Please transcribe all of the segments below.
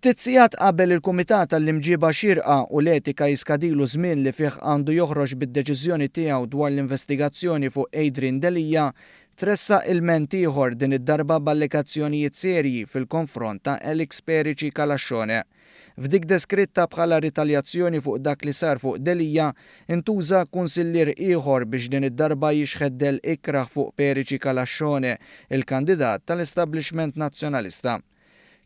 Ftit sigħat qabel il-Kumitat tal-Imġiba Xierqa u l-Etika jiskadilu żmien li fih għandu joħroġ bid-deċiżjoni tiegħu dwar l-investigazzjoni fuq Adrian Delija, tressa ilment ieħor din id-darba b'allikazzjonijiet serji fil-konfront ta' Elix Perici Kalascione. F'dik deskritta bħala ritaljazzjoni fuq dak li sar fuq Delija, intuża kunsillier ieħor biex din id-darba jixħeddel ikraħ fuq Perici Kalascione, il-kandidat tal-Establishment Nazzjonalista.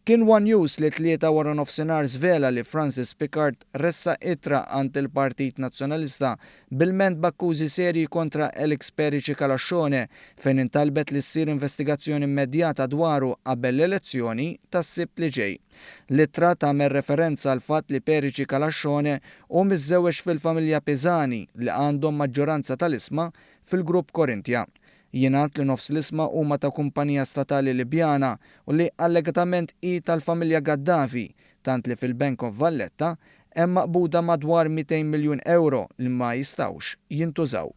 Kien One News li tlieta wara nofsinhar żvela li Francis Picard ressa ittra għand il-Partit Nazzjonalista bil-ment b'akkużi serji kontra Elix Perici Kalascione fejn intalbet li ssir investigazzjoni immedjata dwaru qabel l-elezzjoni tas-Sibt li ġej. L-ittra tagħmel referenza għal fatt li Perici Kalascione hu miżżewweġ fil-familja Pisani li għandhom maġġoranza tal-isma fil-Grupp Korintja. Jingħad li nofs l-isma huma ta' kumpanija statali Libjana u li allegatament hi tal-familja Gaddafi, tant li fil-Bank of Valletta hemm maqbuda madwar 200 miljun euro li ma jistgħux jintużaw.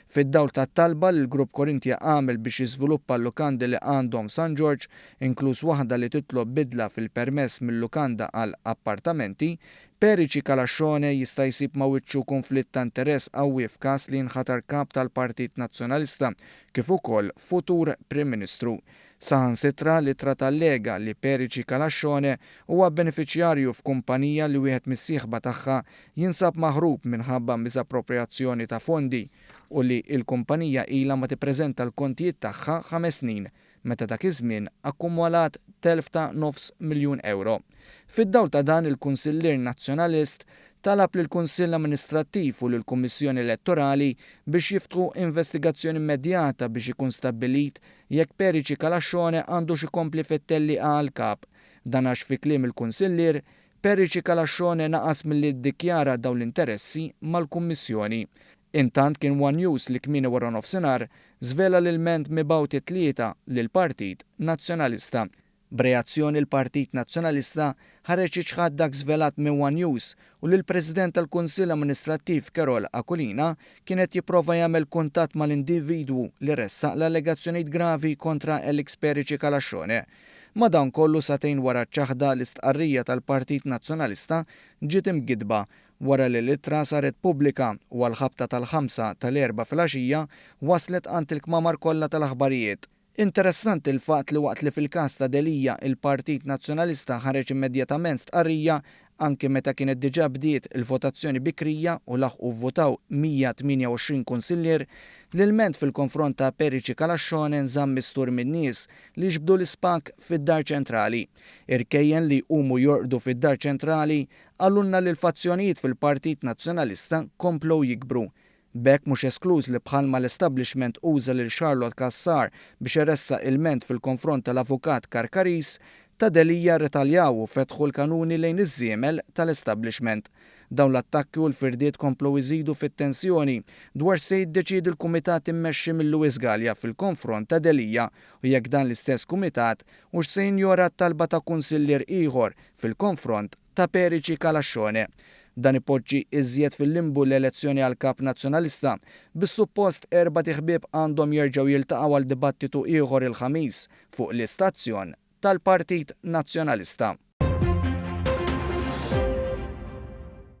Fid-dawl tat-talba li l-Grupp Korintja għamel biex jiżviluppa l-lukandi li għandhom San George, inkluż waħda li titlob bidla fil-permess mill-lukanda għal appartamenti, Perici Kalascione jista' jsib ma' wiċċu konflitt ta' interess qawwi f'każ li jinħatar kap tal-Partit Nazzjonalista kif ukoll futur Prim Ministru. Saħansitra littra tallega li Perici Kalascione huwa benefiċjarju f'kumpanija li wieħed mis-sieħba tagħha jinsab maħrub minħabba miżappropriazzjoni ta' fondi u li l-kumpanija ilha ma tippreżenta l-kontijiet tagħha 5 snin, meta dak iż-żmien akkumulat telf ta' nofs miljun euro. Fid-dawl ta' dan il-Kunsillier Nazzjonalist talab lill-Kunsill Amministrattiv u lill-Kummissjoni Elettorali biex jiftħu investigazzjoni immedjata biex ikun stabbilit jekk Perici Kalascione għandu xi kompli fit-telli għal kap. Dan għax fi kliem il-Kunsillier, Perici Kalascione naqas milli ddikjara dawn l-interessi mal-Kummissjoni. Intant kien One News li kmieni wara nofsinhar żvela l-ilment mibgħut tlieta lill-Partit Nazzjonalista. B'reazzjoni l-Partit Nazzjonalista ħareġ iċħad dak żvelat minn One News u l-President tal-Kunsill Amministrattiv Carol Aquilina kienet jipprova jagħmel kuntatt mal-individwu li ressaq l-allegazzjonijiet gravi kontra Elix Perici Kalascione. Madankollu satejn wara ċ-ċaħda l-istqarrija tal-Partit Nazzjonalista ġiet imgidba wara li l-ittra saret pubblika u għall-ħabta tal-5 tal-4 filgħaxija waslet għand il-kmamar kollha tal-aħbarijiet. Interessanti l-fatt li waqt li fil-każ ta' Delija il-Partit Nazzjonalista ħareġ immedjatament stqarrija anke meta kienet diġà bdiet il-votazzjoni bikrija u laħqu vvotaw 128 kunsillier, l-ilment fil-konfront ta' Perici Kalascione nżamm mistur min-nies li ġbdu l-ispak fid-Dar Ċentrali. Irkejjen li huma jorqdu fid-Dar Ċentrali għallunna li l-fazzjonijiet fil-Partit Nazzjonalista komplow jikbru. B'hekk mhux eskluż li bħalma l-establishment uża lil Charlotte Cassar biex iressaq ilment fil-konfront tal-avukat Karkaris, ta' Delija ritaljaw u fetħu l-kanuni lejn iż-żiemel tal-establishment. Dawn l-attakki u l-firdiet komplu jżidu fit-tensjoni dwar se jiddeċiedi l-kumitat immexxi mill Luis Gallia fil-konfront ta' Delija u jekk dan l-istess kumitat hux se jinjora t-talba ta' kunsillier ieħor fil-konfront ta' Perici Kalascione. Dan ipoġġi iżjed fil-limbu l-elezzjoni għal kap nazzjonalista bis-suppost 4 ħbieb għandhom jerġgħu jiltaqgħu għal dibattitu ieħor il-ħamis fuq l-istazzjon tal-Partit Nazzjonalista.